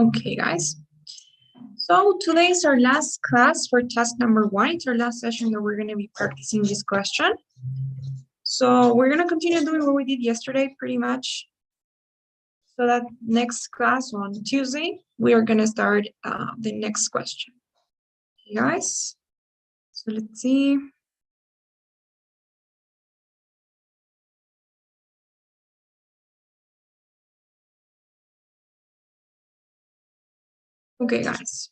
Okay, guys. So today is our last class for task number 1. It's our last session that we're going to be practicing this question. So we're going to continue doing what we did yesterday pretty much. So that next class on Tuesday, we are going to start the next question. Okay, guys. So let's see. Okay, guys.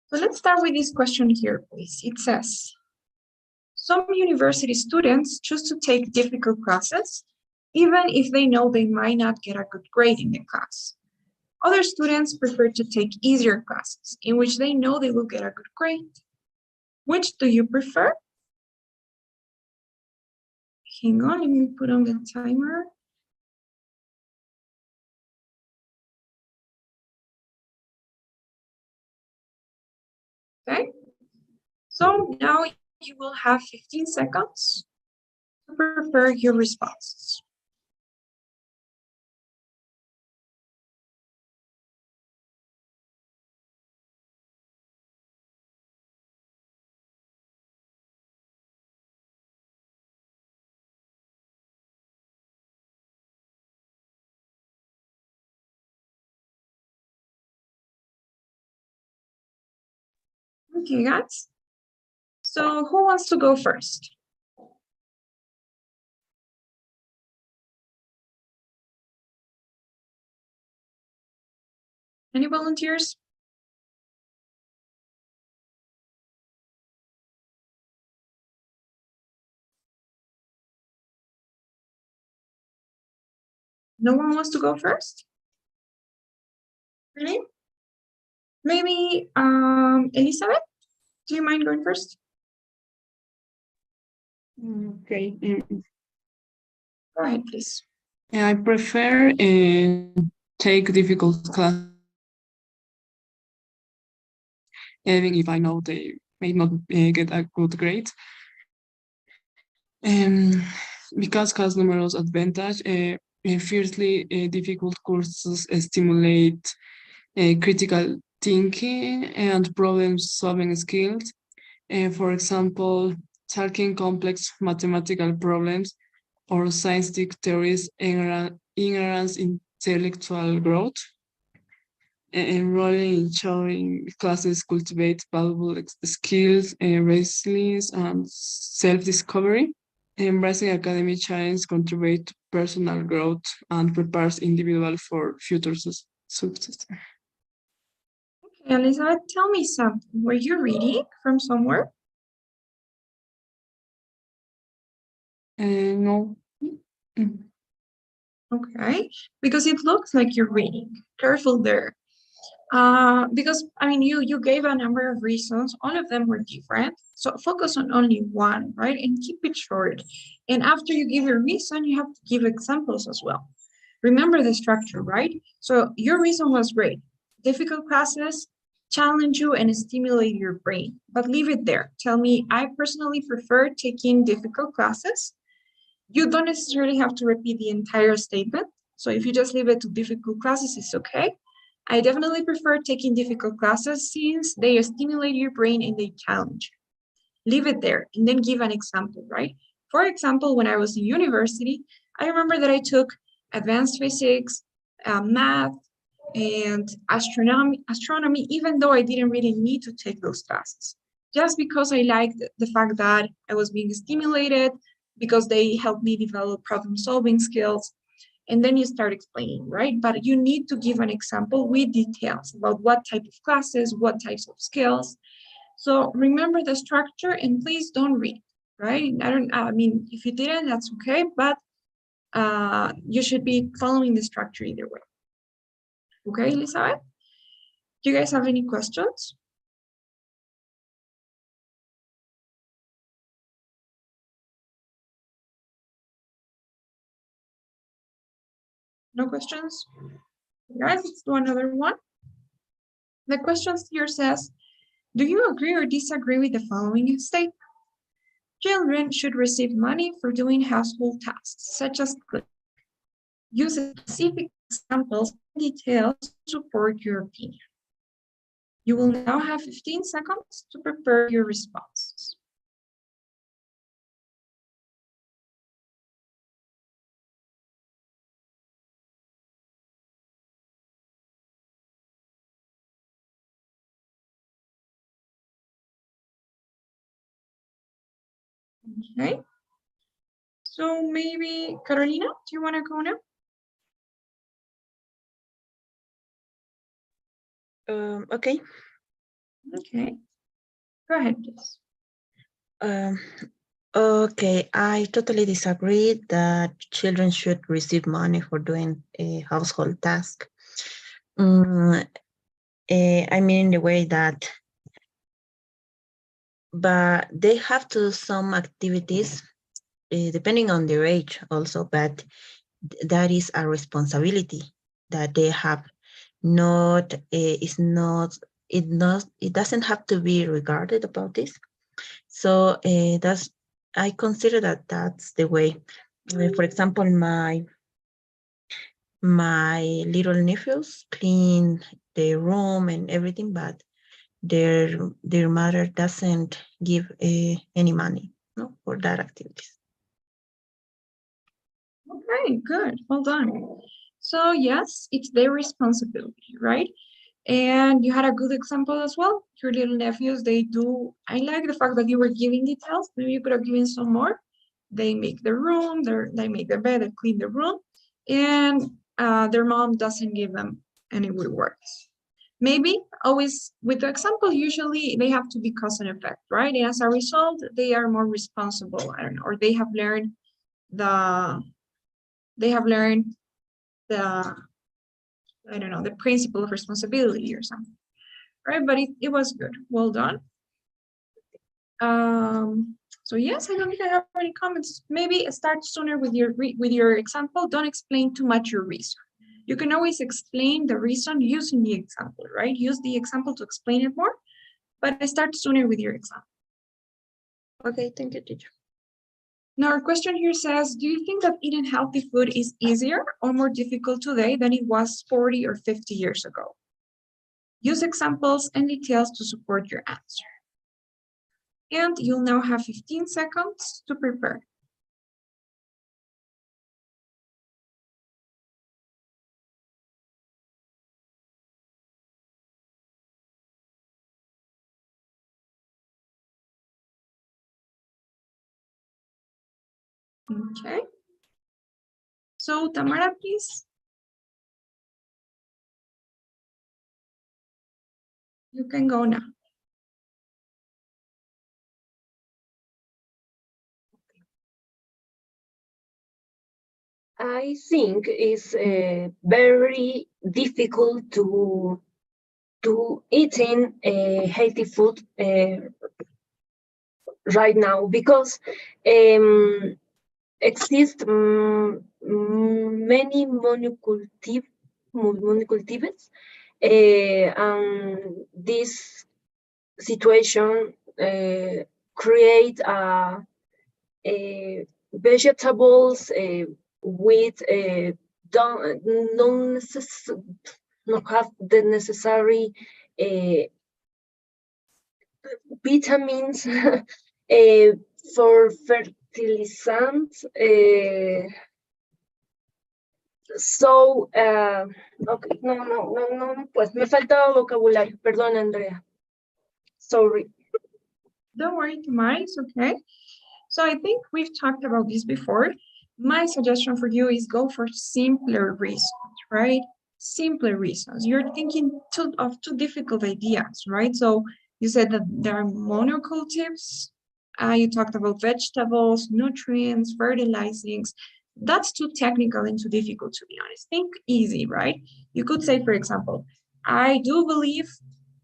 So let's start with this question here, please. It says, some university students choose to take difficult classes, even if they know they might not get a good grade in the class. Other students prefer to take easier classes, in which they know they will get a good grade. Which do you prefer? Hang on, let me put on the timer. Okay, so now you will have 15 seconds to prepare your responses. Okay, guys. So who wants to go first? Any volunteers? No one wants to go first? Really? Maybe Elizabeth? Do you mind going first? Okay. Go ahead, please. I prefer take difficult class, even if I know they may not get a good grade. Because has numerous advantage. Fiercely difficult courses stimulate critical thinking and problem-solving skills. For example, tackling complex mathematical problems or scientific theories enhance intellectual growth. Enrolling in showing classes cultivate valuable skills, resilience, and self-discovery. Embracing academic challenge contribute to personal growth and prepares individual for future success. Okay, Elizabeth, tell me something. Were you reading from somewhere? No. Okay, because it looks like you're reading. Careful there. Because I mean, you gave a number of reasons. All of them were different. So focus on only one, right? And keep it short. And after you give your reason, you have to give examples as well. Remember the structure, right? So your reason was great. Difficult classes challenge you and stimulate your brain, but leave it there. Tell me, I personally prefer taking difficult classes. You don't necessarily have to repeat the entire statement. So if you just leave it to difficult classes, it's okay. I definitely prefer taking difficult classes since they stimulate your brain and they challenge you. Leave it there and then give an example, right? For example, when I was in university, I remember that I took advanced physics, math, and astronomy, even though I didn't really need to take those classes, just because I liked the fact that I was being stimulated, because they helped me develop problem-solving skills. And then you start explaining, right? But you need to give an example with details about what type of classes, what types of skills. So remember the structure and please don't read, right? I mean, if you didn't, that's okay, but you should be following the structure either way. Okay, Elizabeth? Do you guys have any questions? No questions? Guys, let's do another one. The questions here says, do you agree or disagree with the following statement? Children should receive money for doing household tasks, such as cooking. Use specific examples and details to support your opinion. You will now have 15 seconds to prepare your responses. Okay. So maybe, Carolina, do you want to go now? Okay. Okay. Go ahead, please. Um, okay, I totally disagree that children should receive money for doing a household task. I mean, in the way that, but they have to do some activities, depending on their age also, but that is a responsibility that they have. Not, it's not, it doesn't have to be regarded about this. So I consider that that's the way. For example, my little nephews clean the room and everything, but their mother doesn't give any money, no, for that activities. Okay, good. Well done. So yes, it's their responsibility, right? And you had a good example as well. Your little nephews, they do. I like the fact that you were giving details. Maybe you could have given some more. They make the room, they make the bed, they clean the room, and their mom doesn't give them any rewards. Maybe always with the example, usually they have to be cause and effect, right? And as a result, they are more responsible. I don't know, or they have learned the the I don't know, the principle of responsibility or something, right? But it was good. Well done. So yes, I don't think I have any comments. Maybe start sooner with your example. Don't explain too much your reason. You can always explain the reason using the example, right? Use the example to explain it more, but start sooner with your example. Okay, thank you, teacher. Now our question here says, do you think that eating healthy food is easier or more difficult today than it was 40 or 50 years ago? Use examples and details to support your answer. And you'll now have 15 seconds to prepare. Okay. So Tamara, please. You can go now. I think it's very difficult to eating healthy food right now because exist many monocultives, and this situation create vegetables with don't not have the necessary vitamins for fertilizants. Okay, no, pues me falta vocabulario. Perdón, Andrea. Sorry. Don't worry, Tamara, it's okay. So I think we've talked about this before. My suggestion for you is go for simpler reasons, right? Simpler reasons. You're thinking of two difficult ideas, right? So you said that there are monocultives. You talked about vegetables, nutrients, fertilizings. That's too technical and too difficult, to be honest. Think easy, right? You could say, for example, I do believe,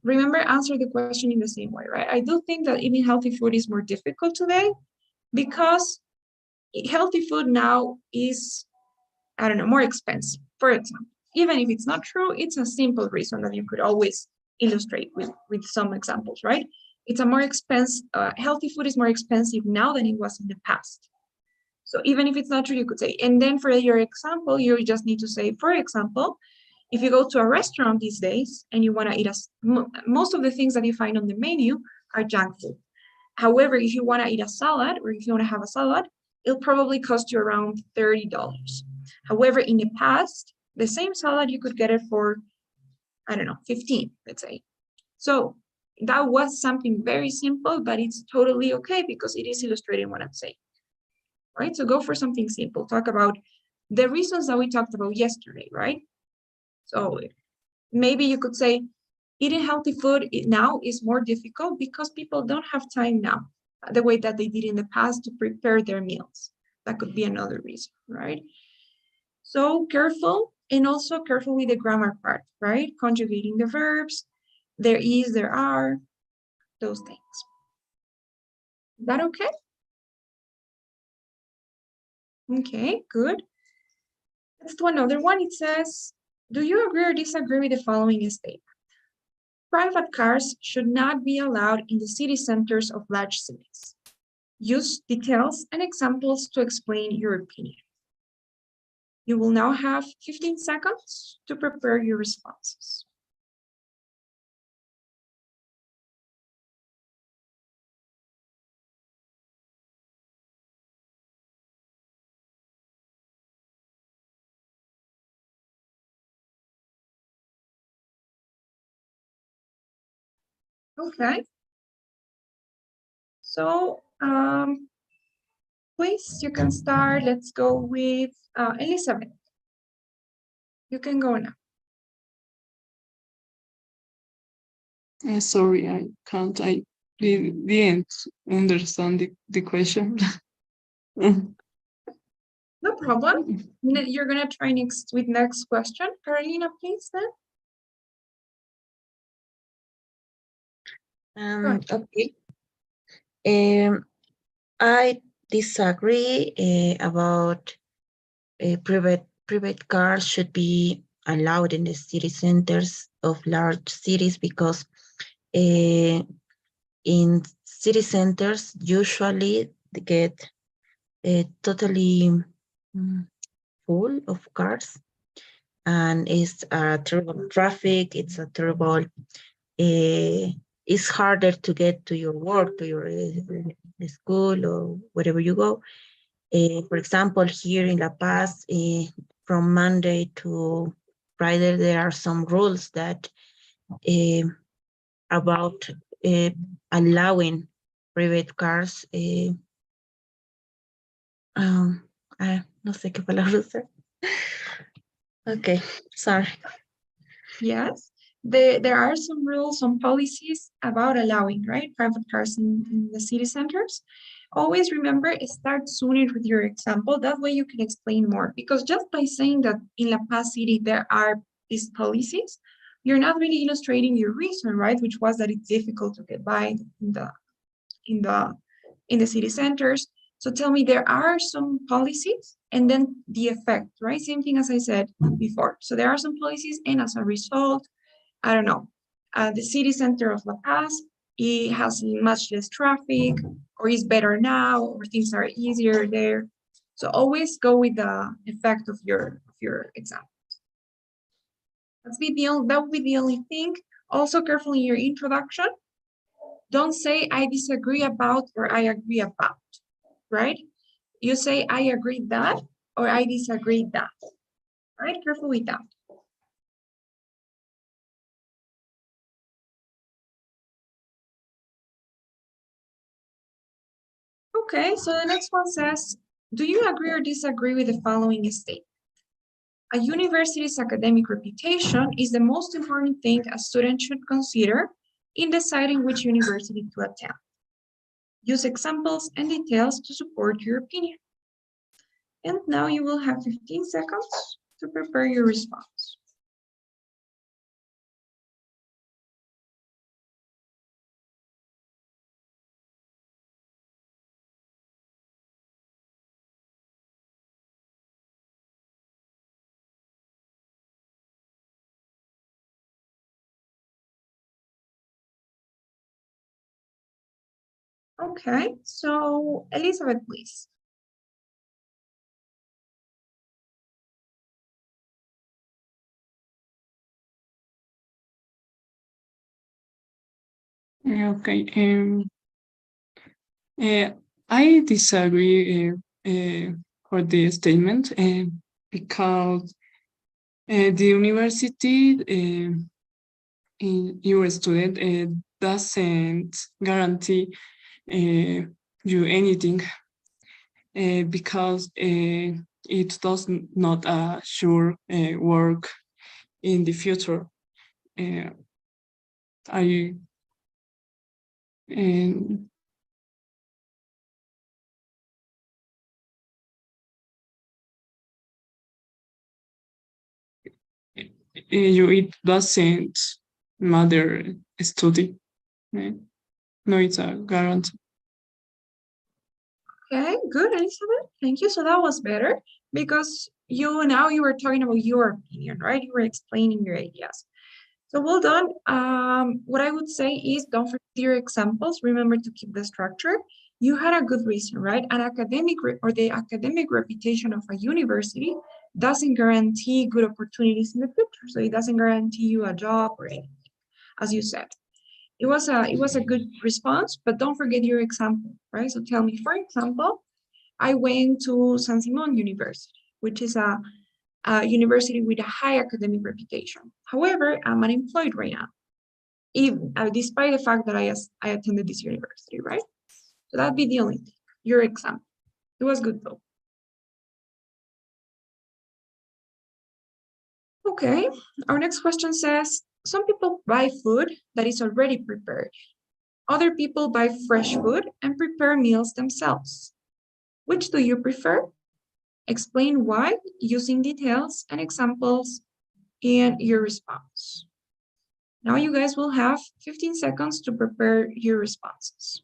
remember, answer the question in the same way, right? I do think that eating healthy food is more difficult today because healthy food now is, I don't know, more expensive, for example. Even if it's not true, it's a simple reason that you could always illustrate with some examples, right? It's a more expensive, healthy food is more expensive now than it was in the past. So even if it's not true, you could say, and then for your example, you just need to say, for example, if you go to a restaurant these days and you want to eat most of the things that you find on the menu are junk food. However, if you want to eat a salad or if you want to have a salad, it'll probably cost you around $30. However, in the past, the same salad, you could get it for, I don't know, 15, let's say. So that was something very simple, but it's totally okay because it is illustrating what I'm saying, right? So go for something simple. Talk about the reasons that we talked about yesterday, right? So maybe you could say, eating healthy food now is more difficult because people don't have time now, the way that they did in the past to prepare their meals. That could be another reason, right? So careful, and also careful with the grammar part, right? Conjugating the verbs, there is, there are, those things. Is that okay? Okay, good. Let's do another one. It says, do you agree or disagree with the following statement? Private cars should not be allowed in the city centers of large cities. Use details and examples to explain your opinion. You will now have 15 seconds to prepare your responses. Okay. So, please, you can start. Let's go with Elizabeth. You can go now. Sorry, I can't. I didn't understand the question. No problem. You're gonna try next with next question. Carolina, please then. Okay. I disagree about private cars should be allowed in the city centers of large cities because in city centers usually they get totally full of cars, and it's a terrible traffic. It's a terrible. It's harder to get to your work, to your school or wherever you go. For example, here in La Paz, from Monday to Friday, there are some rules that about allowing private cars. No sé qué palabra usar. Okay, sorry. Yes, there are some rules, some policies about allowing, right, private cars in the city centers. Always remember, start sooner with your example. That way you can explain more. Because just by saying that in La Paz City there are these policies, you're not really illustrating your reason, right? Which was that it's difficult to get by in the city centers. So tell me, there are some policies and then the effect, right? Same thing as I said before. So there are some policies, and as a result, I don't know, the city center of La Paz, it has much less traffic, or is better now, or things are easier there. So always go with the effect of your example. That would be the only thing. Also careful in your introduction. Don't say I disagree about or I agree about, right? You say I agree that or I disagree that, right? Careful with that. Okay, so the next one says, do you agree or disagree with the following statement? A university's academic reputation is the most important thing a student should consider in deciding which university to attend. Use examples and details to support your opinion. And now you will have 15 seconds to prepare your response. Okay, so Elizabeth, please. Okay. Uh, I disagree for the statement because the university in your student doesn't guarantee you anything because it does not assure work in the future. Uh, I and you it doesn't matter study. Uh, no, it's a guarantee. Okay, good, Elizabeth. Thank you. So that was better because you were talking about your opinion, right? You were explaining your ideas. So well done. What I would say is don't forget your examples. Remember to keep the structure. You had a good reason, right? An academic or the academic reputation of a university doesn't guarantee good opportunities in the future. So it doesn't guarantee you a job or anything, as you said. It was a good response, but don't forget your example, right? So tell me, for example, I went to San Simon University, which is a university with a high academic reputation. However, I'm unemployed right now, even despite the fact that I attended this university, right? So that'd be the only thing. Your example. It was good though. Okay, our next question says, some people buy food that is already prepared. Other people buy fresh food and prepare meals themselves. Which do you prefer? Explain why using details and examples in your response. Now you guys will have 15 seconds to prepare your responses.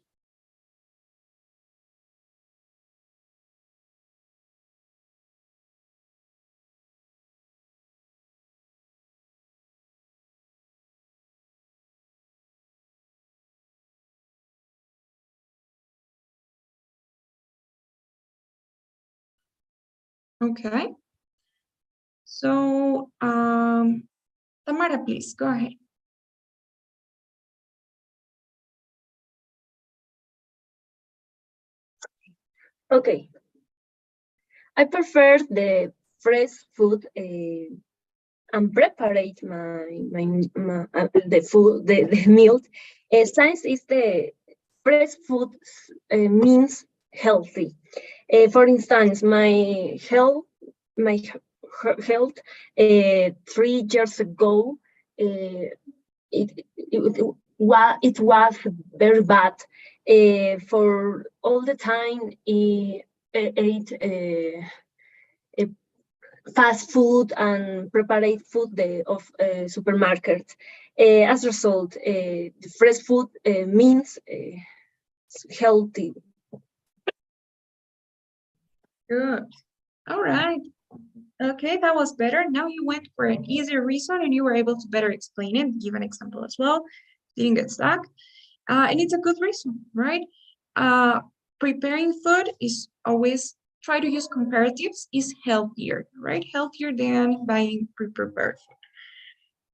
Okay. So, Tamara, please go ahead. Okay. I prefer the fresh food and preparate the food, the meal. Science is the fresh food means healthy. For instance, my health 3 years ago, it was very bad. For all the time, ate fast food and prepared food of supermarkets. As a result, the fresh food means healthy. Good. All right. Okay, that was better. Now you went for an easier reason and you were able to better explain it, give an example as well. Didn't get stuck. And it's a good reason, right? Uh, Preparing food is always try to use comparatives is healthier, right? Healthier than buying pre-prepared food.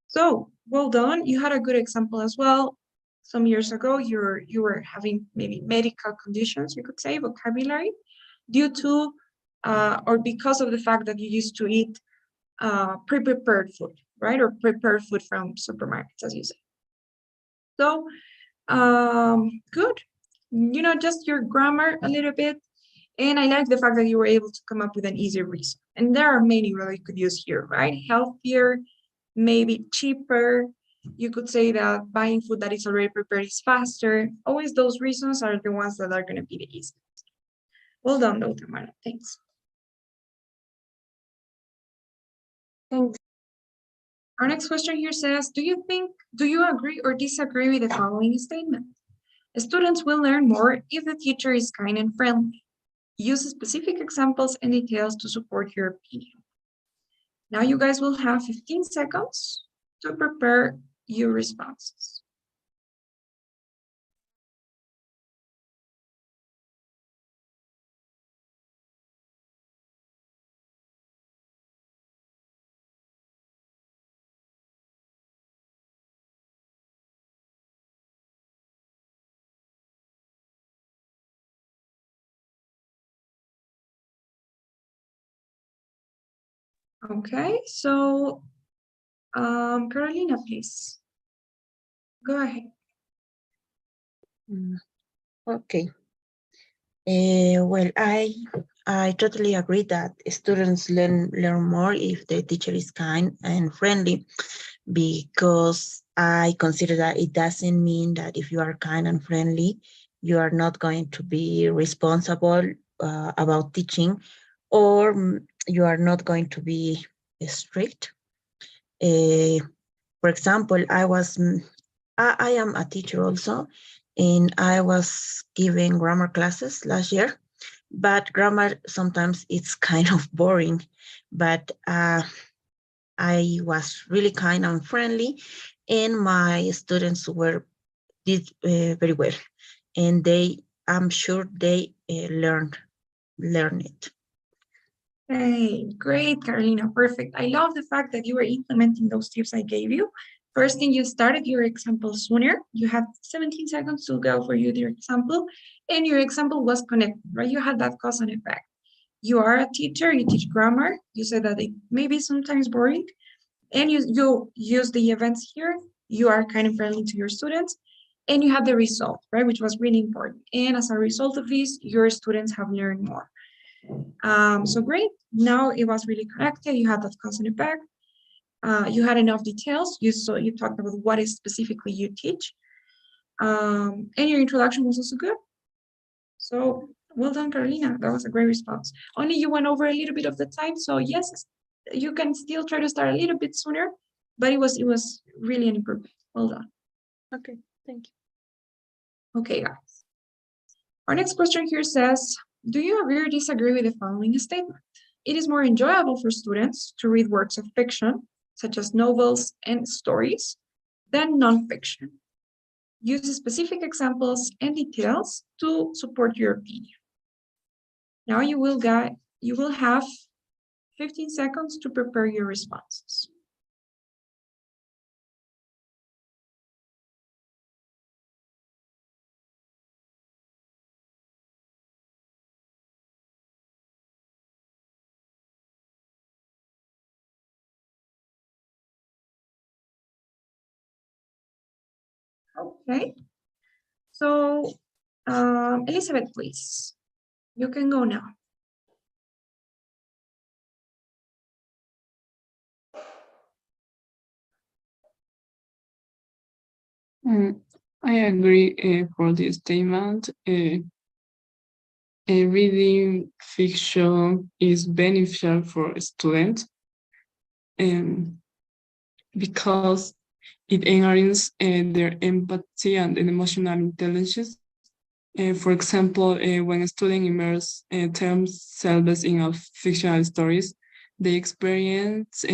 So well done. You had a good example as well. Some years ago, you were having maybe medical conditions, you could say, vocabulary, due to or because of the fact that you used to eat pre-prepared food, right? Or prepared food from supermarkets, as you say. So good. Just your grammar a little bit. And I like the fact that you were able to come up with an easier reason. And there are many that you could use here, right? Healthier, maybe cheaper. You could say that buying food that is already prepared is faster. Always those reasons are the ones that are going to be the easiest. Well done, though, Tamara. Thanks. Thanks. Our next question here says, do you agree or disagree with the following statement? Students will learn more if the teacher is kind and friendly. Use specific examples and details to support your opinion. Now you guys will have 15 seconds to prepare your responses. Okay, so Carolina, please. Go ahead. Okay. Well, I totally agree that students learn more if the teacher is kind and friendly, because I consider that it doesn't mean that if you are kind and friendly, you are not going to be responsible about teaching, or you are not going to be strict. Uh, for example, I am a teacher also, and I was giving grammar classes last year, but grammar sometimes it's kind of boring, but I was really kind and friendly, and my students did very well, and I'm sure they learn it. Hey, great, Carolina. Perfect. I love the fact that you were implementing those tips I gave you. First thing, you started your example sooner. You had 17 seconds to go for your example, and your example was connected, right? You had that cause and effect. You are a teacher, you teach grammar. You said that it may be sometimes boring, and you use the events here. You are kind of friendly to your students, and you have the result, right? Which was really important. And as a result of this, your students have learned more. So great. Now it was really connected. You had that cause and effect. You had enough details. You talked about what is specifically you teach. And your introduction was also good. So well done, Carolina. That was a great response. Only you went over a little bit of the time. So yes, you can still try to start a little bit sooner, but it was really an improvement. Well done. Okay, thank you. Okay, guys. Our next question here says, do you agree or disagree with the following statement? It is more enjoyable for students to read works of fiction, such as novels and stories, than nonfiction. Use specific examples and details to support your opinion. Now you will have 15 seconds to prepare your responses. Okay. So, Elizabeth, please, you can go now. I agree for this statement. Reading fiction is beneficial for students, because it enhances their empathy and emotional intelligence. For example, when a student immerses themselves in a fictional stories, they experience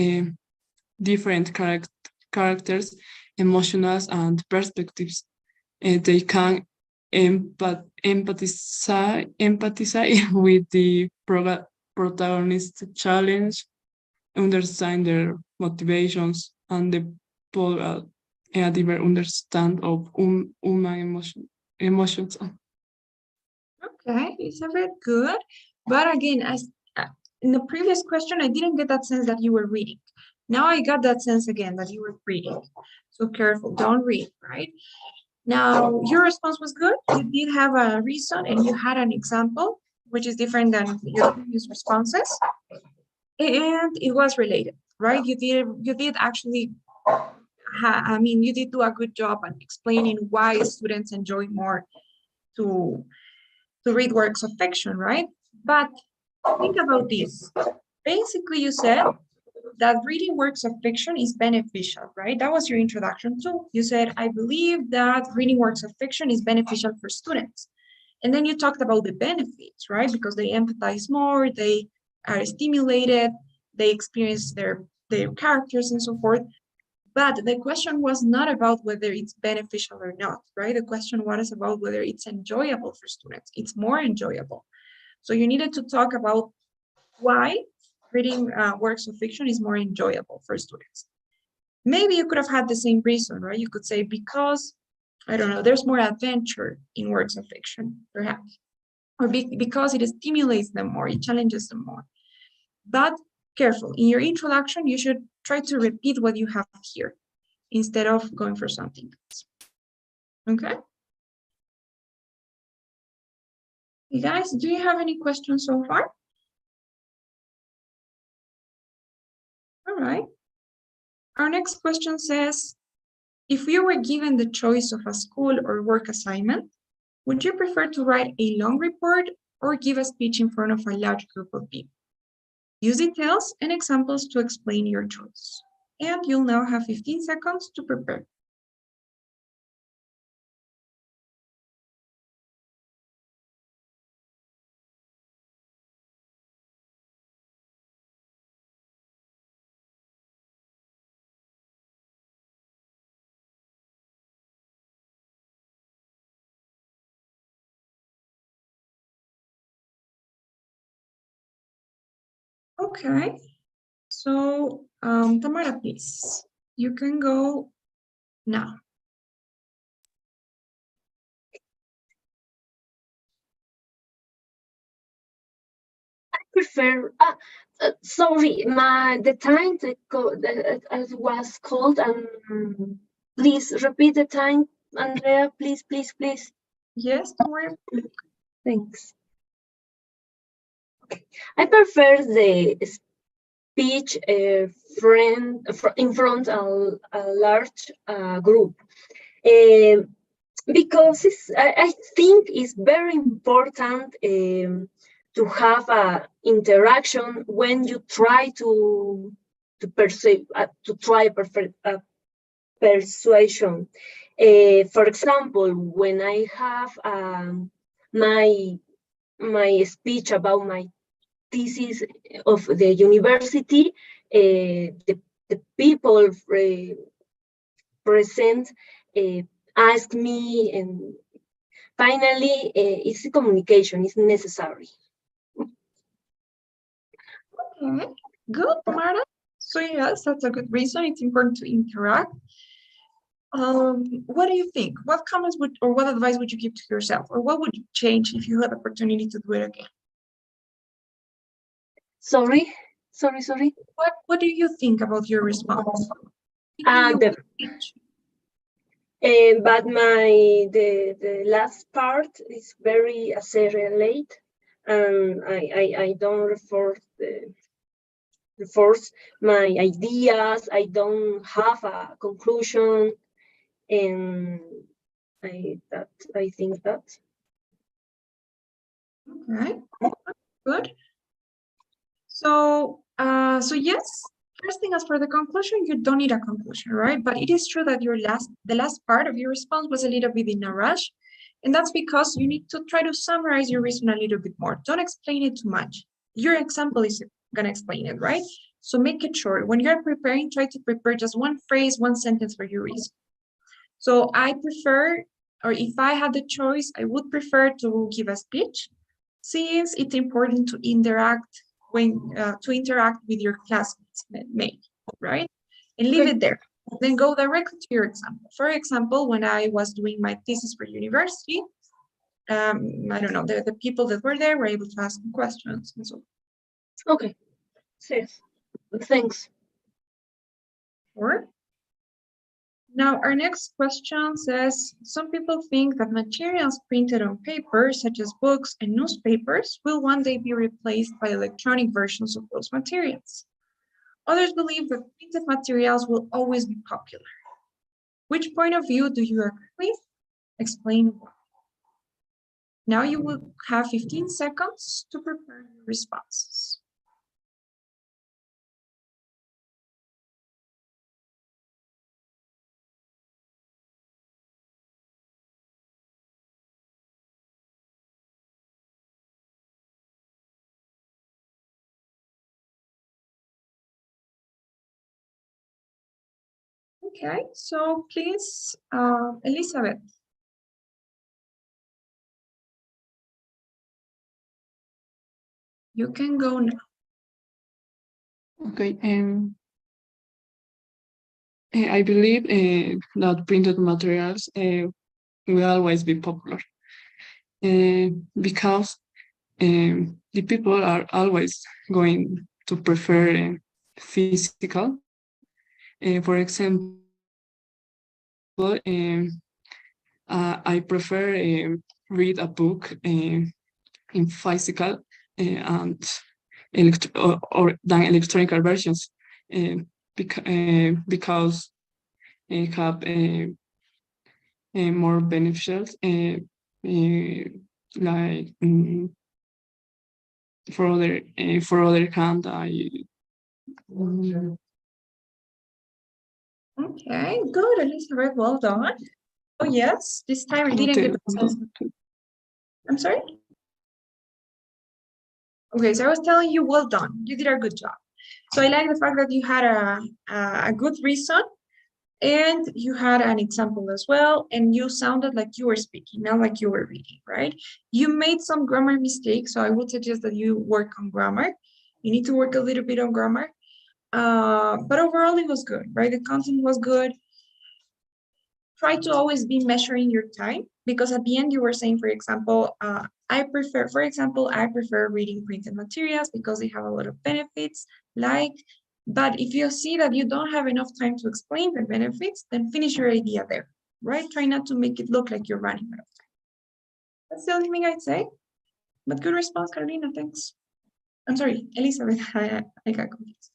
different characters, emotions, and perspectives. They can empathize with the protagonist challenge, understand their motivations, and develop a deeper understand of human emotions. Okay, Elizabeth, good. But again, as in the previous question, I didn't get that sense that you were reading. Now I got that sense again that you were reading. So careful, don't read, right? Now, your response was good. You did have a reason and you had an example, which is different than your previous responses. And it was related, right? You did actually, you did do a good job on explaining why students enjoy more to read works of fiction, right? But think about this. Basically, you said that reading works of fiction is beneficial, right? That was your introduction too. You said, I believe that reading works of fiction is beneficial for students. And then you talked about the benefits, right? Because they empathize more, they are stimulated, they experience their characters and so forth. But the question was not about whether it's beneficial or not, right? The question was about whether it's enjoyable for students. It's more enjoyable. So you needed to talk about why reading works of fiction is more enjoyable for students. Maybe you could have had the same reason, right? You could say because, I don't know, there's more adventure in works of fiction, perhaps, or because it stimulates them more, it challenges them more. But careful. In your introduction, you should try to repeat what you have here instead of going for something else. Okay? You guys, do you have any questions so far? All right. Our next question says, if you were given the choice of a school or work assignment, would you prefer to write a long report or give a speech in front of a large group of people? Use details and examples to explain your choice. And you'll now have 15 seconds to prepare. Okay, so Tamara, please, you can go now. Prefer sorry, the time that was called, please repeat the time, Andrea, please. Yes, don't worry. Thanks. Okay. I prefer the speech in front of a large group, because I think it's very important to have a interaction when you try to perceive to try persuasion. For example, when I have my speech about my thesis of the university, the people present ask me, and finally, it's communication is necessary. Okay, good, Tamara. So yes, that's a good reason. It's important to interact. What do you think? What comments would, or what advice would you give to yourself? Or what would you change if you had the opportunity to do it again? Sorry. What do you think about your response? Anything you would change? But the last part is very late, and I don't reinforce my ideas. I don't have a conclusion, and I think that. Okay, good. So, so yes, first thing, as for the conclusion, you don't need a conclusion, right? But it is true that the last part of your response was a little bit in a rush, and that's because you need to try to summarize your reason a little bit more. Don't explain it too much. Your example is gonna explain it, right? So make it short. When you're preparing, try to prepare just one phrase, one sentence for your reason. So I prefer, or if I had the choice, I would prefer to give a speech, since it's important to interact with your classmates, right? And leave it there. Then go directly to your example. For example, when I was doing my thesis for university, I don't know, the people that were there were able to ask me questions and so on. Okay. Yes. Thanks. Sure. Now, our next question says, some people think that materials printed on paper, such as books and newspapers, will one day be replaced by electronic versions of those materials. Others believe that printed materials will always be popular. Which point of view do you agree with? Explain why. Now you will have 15 seconds to prepare your responses. Okay, so please, Elizabeth. You can go now. Okay, I believe that printed materials will always be popular because the people are always going to prefer physical. For example, I prefer read a book in physical and or than electronic versions because have more benefits like for other hand Okay, good, Elizabeth, well done. Oh yes, this time I didn't get the process. I'm sorry? Okay, so I was telling you, well done. You did a good job. So I like the fact that you had a good reason and you had an example as well, and you sounded like you were speaking, not like you were reading, right? You made some grammar mistakes, so I would suggest that you work on grammar. You need to work a little bit on grammar. But overall, it was good, right? The content was good. Try to always be measuring your time, because at the end you were saying, for example, I prefer reading printed materials because they have a lot of benefits, but if you see that you don't have enough time to explain the benefits, then finish your idea there, right? Try not to make it look like you're running out of time. That's the only thing I'd say, but good response, Carolina, thanks. I'm sorry, Elizabeth, I got confused.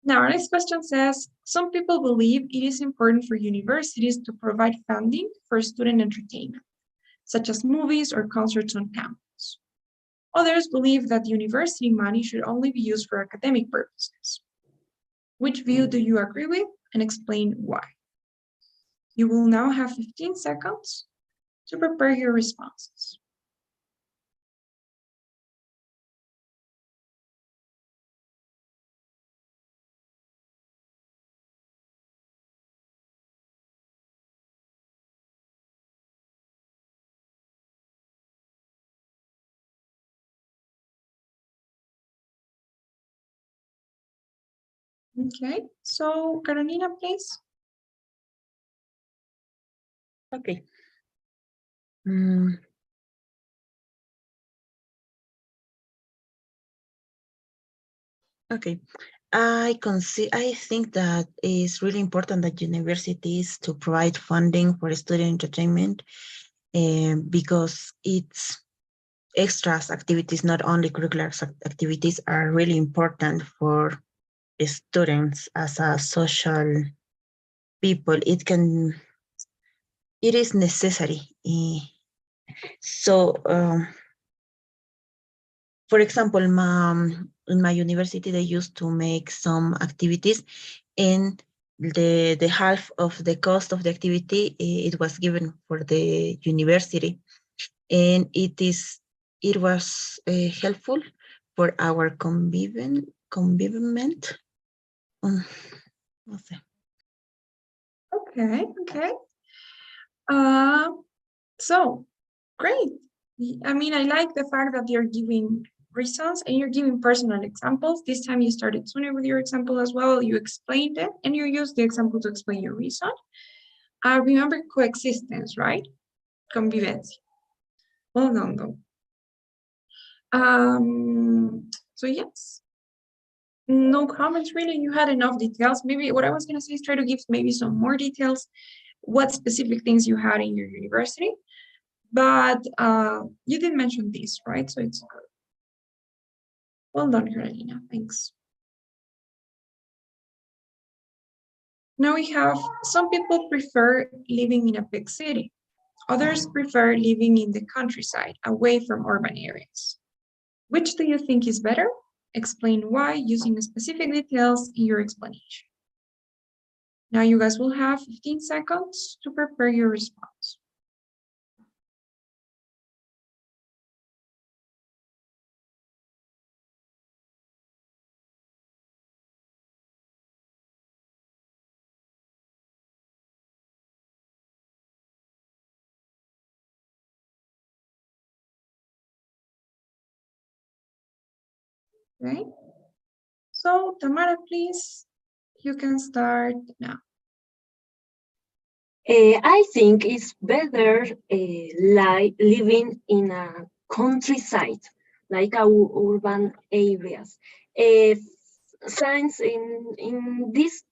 Now, our next question says, some people believe it is important for universities to provide funding for student entertainment, such as movies or concerts on campus. Others believe that university money should only be used for academic purposes. Which view do you agree with, and explain why? You will now have 15 seconds to prepare your responses. Okay, so Carolina, please. Okay. Okay. I think that it's really important that universities to provide funding for student entertainment because it's extras activities, not only curricular activities, are really important for students as a social people. It is necessary. So, for example, in my university, they used to make some activities, and the half of the cost of the activity it was given for the university, and it was helpful for our convivement. No sé. Okay. So great. I mean, I like the fact that you're giving reasons and you're giving personal examples. This time you started sooner with your example as well. You explained it and you used the example to explain your reason. Remember coexistence, right? Convivencia. Well done, though. So yes, no comments really. You had enough details. Maybe what I was going to say is try to give maybe some more details, what specific things you had in your university. But you did mention this, right? So it's good. Well done, Carolina. Thanks. Now we have some people prefer living in a big city. Others prefer living in the countryside, away from urban areas. Which do you think is better? Explain why using specific details in your explanation. Now you guys will have 15 seconds to prepare your response. Okay. So Tamara, please, you can start now. I think it's better like living in a countryside, like urban areas. Uh, Science in this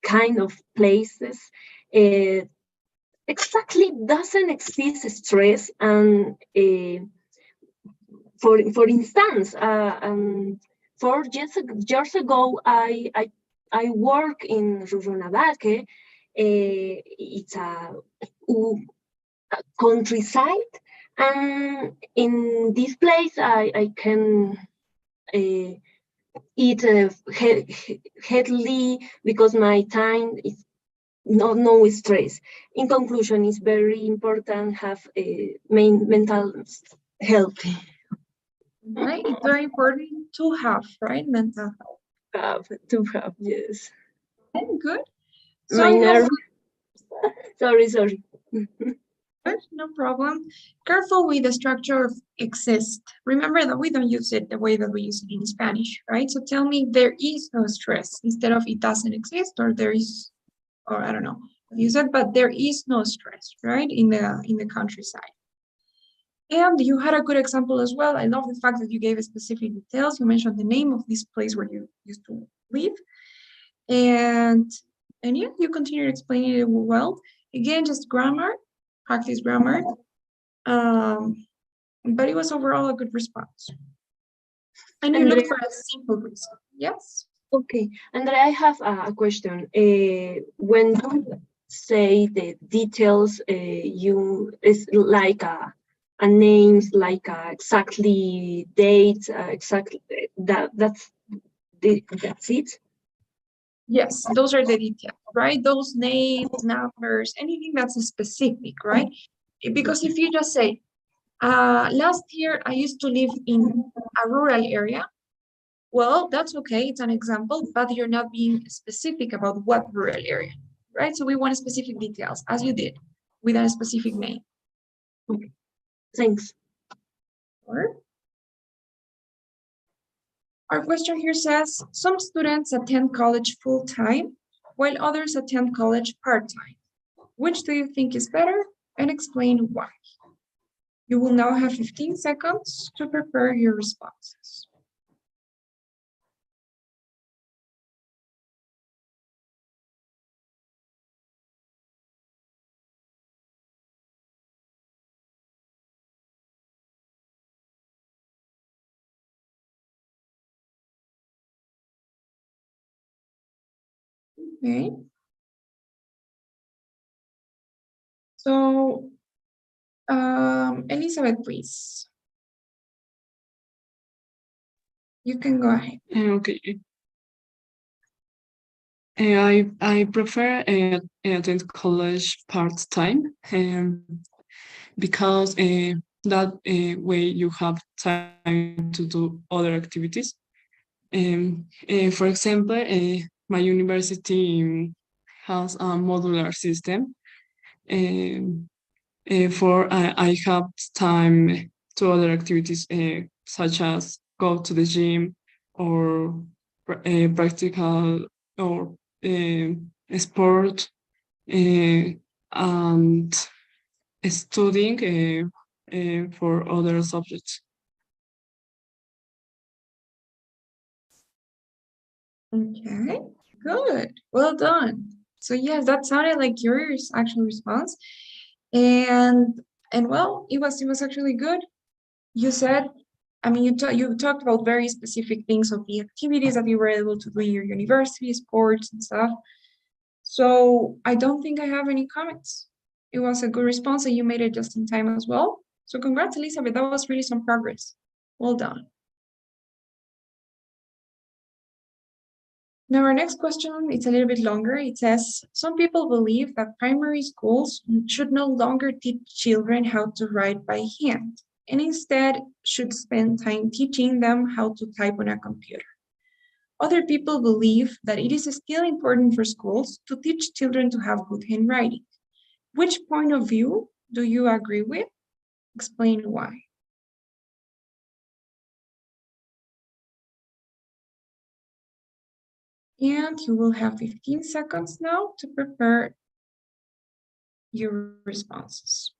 kind of places exactly doesn't exist stress, and for instance, 4 years ago, I work in Rurrenabaque. It's a countryside, and in this place, I can eat healthy because my time is no stress. In conclusion, it's very important have a mental health. Right? It's very important to have, right? Mental To have, yes. health. Good. So My no, nerve. Sorry. good, no problem. Careful with the structure of exist. Remember that we don't use it the way that we use it in Spanish, right? So tell me there is no stress instead of it doesn't exist, or there is, or I don't know what you said, but there is no stress, right? In the countryside. And you had a good example as well. I love the fact that you gave specific details. You mentioned the name of this place where you used to live. And yeah, you continued explaining it well. Again, just grammar, practice grammar. But it was overall a good response. And you Andrea, looked for a simple reason. Yes. okay. Andrea, I have a question. When you say the details, you is like a names, like exactly dates, exactly that's it. Yes, those are the details, right? Those names, numbers, anything that's specific, right? Because if you just say, last year I used to live in a rural area, well, that's okay, it's an example, but you're not being specific about what rural area, right? So we want specific details, as you did, with a specific name. Okay. Thanks. Or our question here says, some students attend college full-time, while others attend college part-time. Which do you think is better? And explain why. You will now have 15 seconds to prepare your responses. Okay. So, Elizabeth, please. You can go ahead. Okay. I prefer attend college part-time because that way you have time to do other activities. For example, my university has a modular system. Um, I have time to other activities such as go to the gym or practical or sport and studying for other subjects. Okay, good. Well done. So yes, that sounded like your actual response. And well, it was actually good. You said, I mean, you talked about very specific things of the activities that you were able to do in your university, sports and stuff. So I don't think I have any comments. It was a good response and you made it just in time as well. So congrats, Elizabeth. That was really some progress. Well done. Now our next question, it's a little bit longer. It says, some people believe that primary schools should no longer teach children how to write by hand, and instead should spend time teaching them how to type on a computer. Other people believe that it is still important for schools to teach children to have good handwriting. Which point of view do you agree with? Explain why. And you will have 15 seconds now to prepare your responses.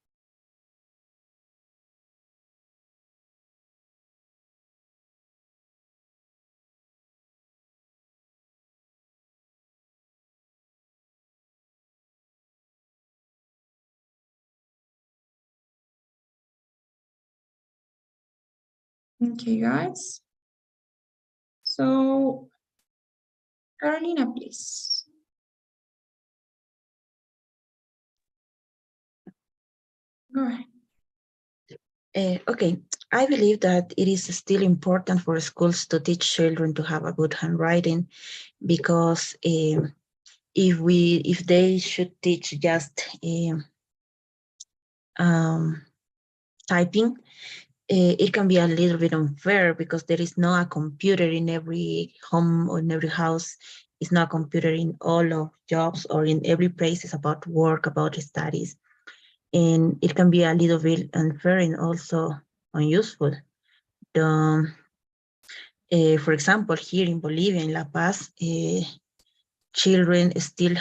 Okay, guys. So, Carolina, please. Go ahead. Okay, I believe that it is still important for schools to teach children to have a good handwriting because if they should teach just typing, it can be a little bit unfair because there is no a computer in every home or in every house. It's not a computer in all of jobs or in every place. It's about work, about studies, and it can be a little bit unfair and also unuseful. The, for example, here in Bolivia, in La Paz, children still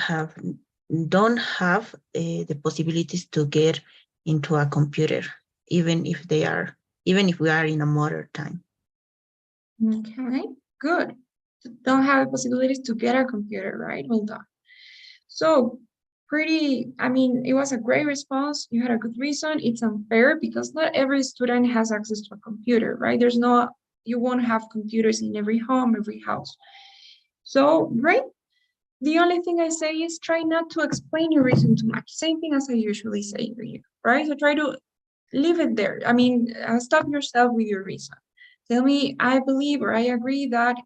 don't have the possibilities to get into a computer, even if we are in a modern time. Okay, good. Don't have the possibilities to get a computer, right? Well done. So, I mean, it was a great response. You had a good reason. It's unfair because not every student has access to a computer, right? You won't have computers in every home, every house. So, great. The only thing I say is try not to explain your reason too much. Same thing as I usually say to you, right? So try to leave it there. I mean, stop yourself with your reason. Tell me, I believe or I agree that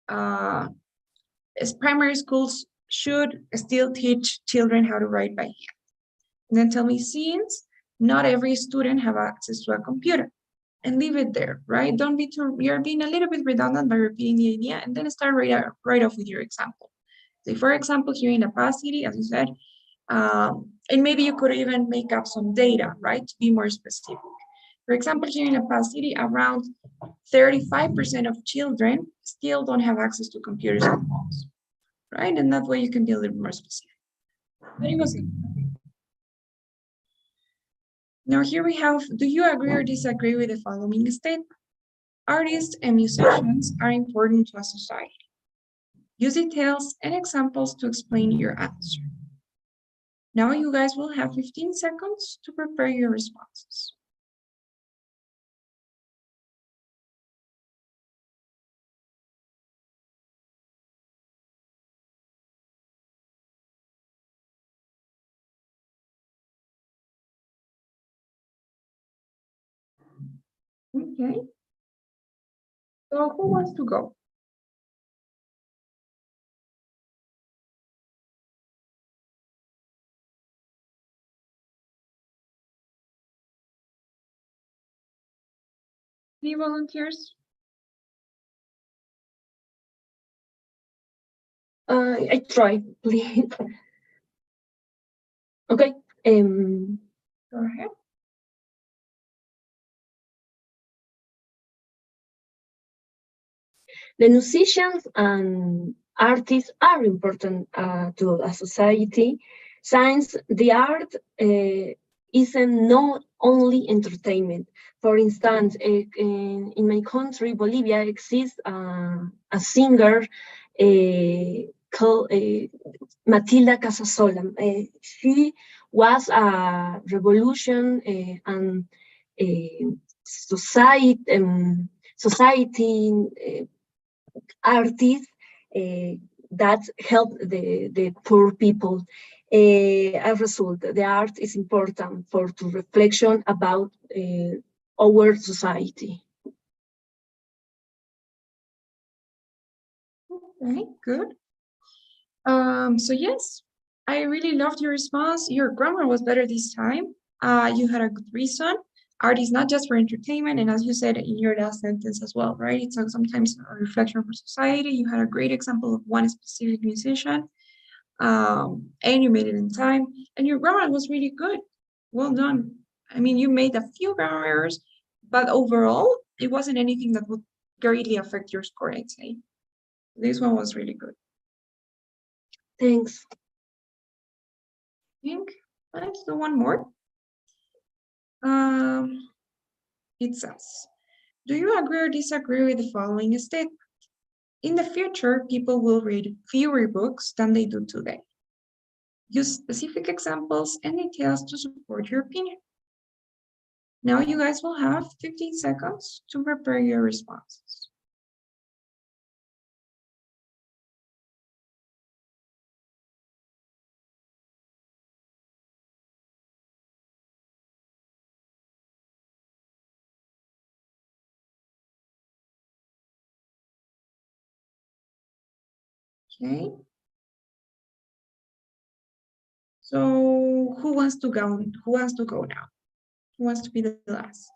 as primary schools should still teach children how to write by hand. And then tell me, since not every student have access to a computer, and leave it there, right? Don't be too, you're being a little bit redundant by repeating the idea, and then start right off with your example. So for example, here in the past city, as you said, and maybe you could even make up some data, right, to be more specific. For example, here in the past city, around 35% of children still don't have access to computers and phones, right? And that way you can be a little more specific. But it was good. Now here we have, do you agree or disagree with the following statement? Artists and musicians are important to a society. Use details and examples to explain your answer. Now you guys will have 15 seconds to prepare your responses. Okay. So who wants to go? Any volunteers? I try, please. Okay. Go ahead. The musicians and artists are important to a society. Since the art isn't not only entertainment. For instance, in my country, Bolivia, exists a singer called Matilda Casasola. She was a revolution and society artists that help the poor people. As a result, the art is important for to reflection about our society. Okay, good. So yes, I really loved your response. Your grammar was better this time. You had a good reason. Art is not just for entertainment, and as you said in your last sentence as well, right? It's sometimes a reflection for society. You had a great example of one specific musician, and you made it in time, and your grammar was really good. Well done. I mean, you made a few grammar errors, but overall, it wasn't anything that would greatly affect your score, I'd say. This one was really good. Thanks. Think. Let's do one more. It says, do you agree or disagree with the following statement? In the future, people will read fewer books than they do today. Use specific examples and details to support your opinion. Now you guys will have 15 seconds to prepare your responses. Okay. So who wants to go? Who wants to go now? Who wants to be the last?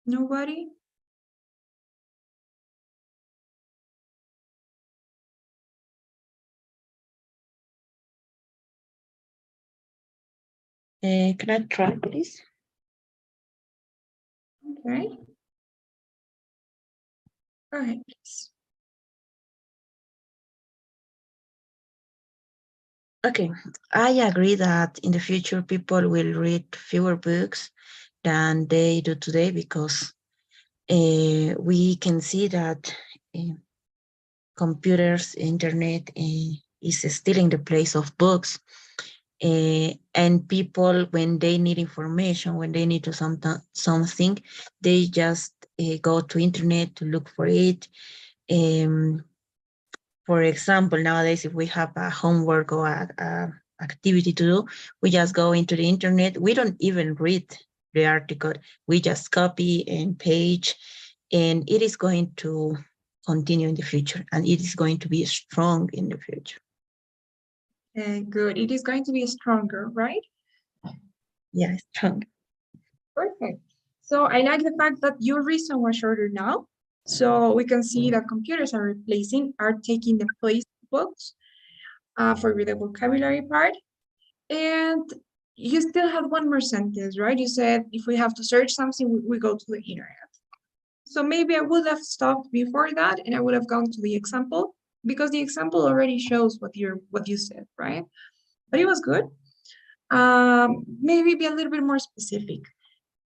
Nobody? Can I try, please? Okay. Go ahead, please. Okay, I agree that in the future people will read fewer books than they do today because we can see that computers, internet is stealing the place of books. And people, when they need information, when they need to something, they just go to internet to look for it. For example, nowadays, if we have a homework or a activity to do, we just go into the internet. We don't even read the article. We just copy and page, and it is going to continue in the future, and it is going to be strong in the future. Good. It is going to be stronger, right? Yeah, strong. Perfect. So I like the fact that your reason was shorter now. So we can see that computers are taking the place of books for the vocabulary part. And you still had one more sentence, right? You said if we have to search something, we go to the internet. So maybe I would have stopped before that and I would have gone to the example because the example already shows what you said, right? But it was good. Maybe be a little bit more specific.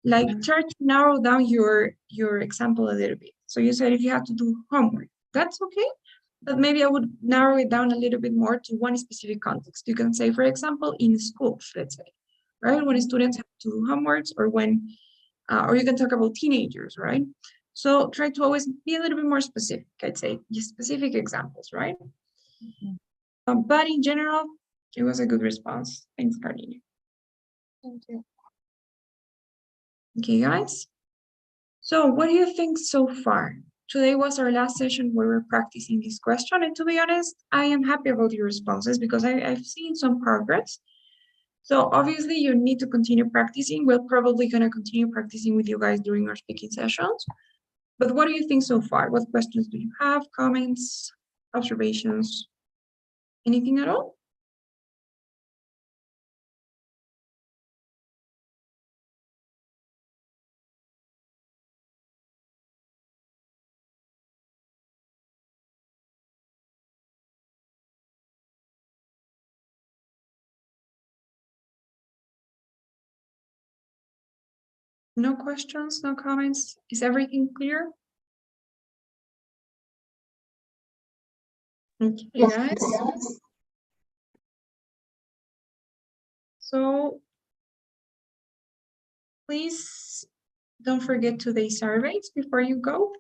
Like try to narrow down your example a little bit. So you said if you have to do homework, that's okay. But maybe I would narrow it down a little bit more to one specific context. You can say, for example, in schools, let's say, right? When students have to do homeworks or when, or you can talk about teenagers, right? So try to always be a little bit more specific, I'd say, specific examples, right? But in general, it was a good response. Thanks, Carlina. Thank you. Okay, guys. So what do you think so far? Today was our last session where we're practicing this question. And to be honest, I am happy about your responses because I've seen some progress. So obviously you need to continue practicing. We're probably going to continue practicing with you guys during our speaking sessions. But what do you think so far? What questions do you have? Comments, observations, anything at all? No questions, no comments? Is everything clear? Okay, guys. So please don't forget today's surveys before you go.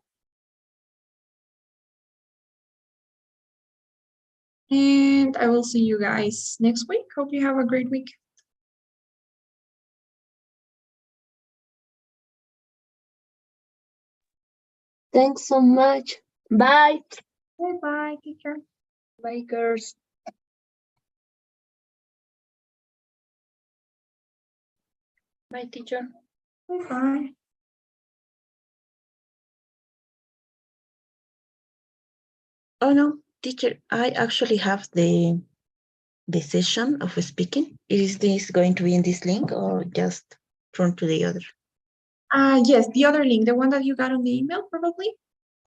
And I will see you guys next week. Hope you have a great week. Thanks so much. Bye. Bye-bye, teacher. Bye, girls. Bye, teacher. Bye-bye. Oh no, teacher, I actually have the session of speaking. Is this going to be in this link or just from to the other? Yes, the other link, the one that you got on the email, probably.